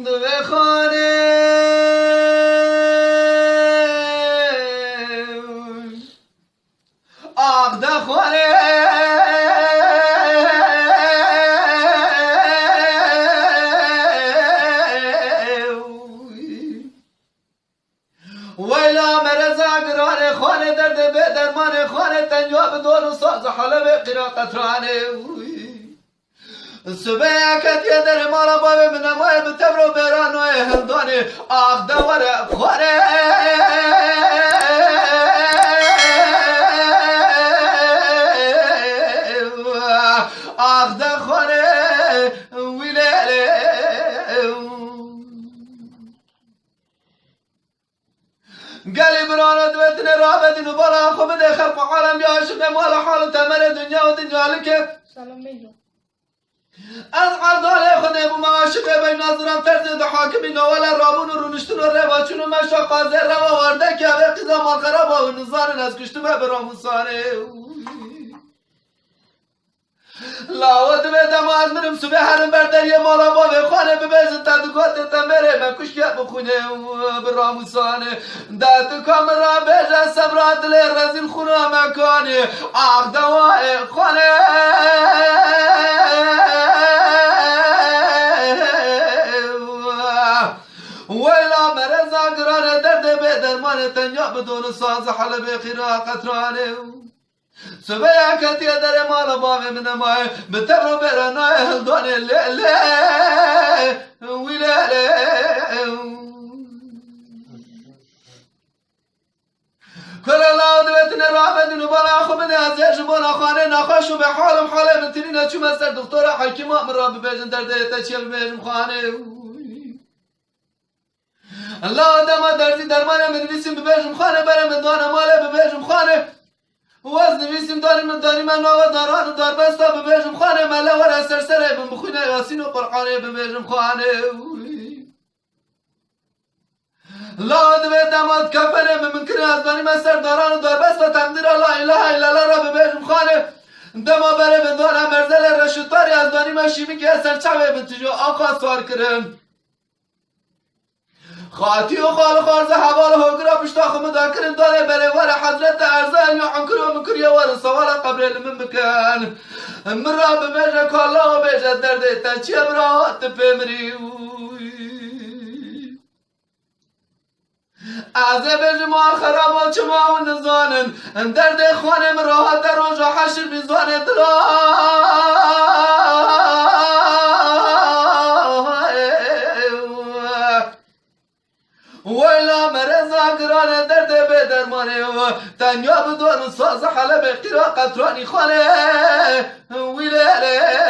دوی خانه آقده خانه ویلا مرزا گرانه خانه درد به درمان خانه تنجاب دون و ساز حلب قراقت رانه صبح کتی در مالا بابه من نمای بتبر و بیران و هندانه آخ دور خانه آخ دخانه ویلیله قالي برانا دوتنا رابدين وبرا خو بده خلق عالم يا عشق مال حال تمر دنيا ودنيا لك سلام میگم از عرضال خود ابو معاشق بین ناظران فرد حاکمین ولا رابون و رونشتون و رواچون و مشا قاضر روا ورده که به قضا مال خرابا و نظارن از کشتم براموسانه لاوت به دماز مرم صبح هرم بر دریا مالا با به خانه ببزن تا دکات تمره من کشکت بخونه براموسانه داد کامرا بجا سبرات لی رزین خونه مکانه آخ دوای خانه ویلا مرزا گرانه درد به درمان تنیا بدون ساز حلب خیرا قطرانه صبح کتی در مال بام من مای بتبر و برنای هلدانه لیله ویلیله کل الله دوتن رابدین و برا خو بده از یش بنا خانه نخوش و به حالم حاله بترینه چوم از سر دکتر حکیم من را ببیجن درده تچیل ببیجم خانه الله آدم درزی درمانه من بیسیم ببیجم خانه برم دانه ماله ببیجم خانه وزن نویسیم داریم من نوه داران و داربستا ببیجم خانه مله ور سرسره بم بخونه یاسین و قرآنه ببیجم خانه لا دوی دماد کفنه ممکنه از داریم از سرداران و داربستا تمدیر لا اله الا الله را ببیجم خانه دما بره بدانه مرزل رشدتاری از داریم شیمی که سرچوه بنتجو آقا سوار کرن خاطی و خال خارز حوال هوگرا پشتا خمدا کرن داره بره ور حضرت ارزال یا عنکر و منکر یا ور سوال قبر من بکن من را ببیجه کالا و بیجه درده تا چی امرا تپمری از بیجه مال خراب و چما و نزانن درده خانه من راحت در روز و حشر بیزانه دلا ویلا مرزا گرانه درد به درمانه و تنیا بدون ساز حلب قرا قطرانی خانه ویلیله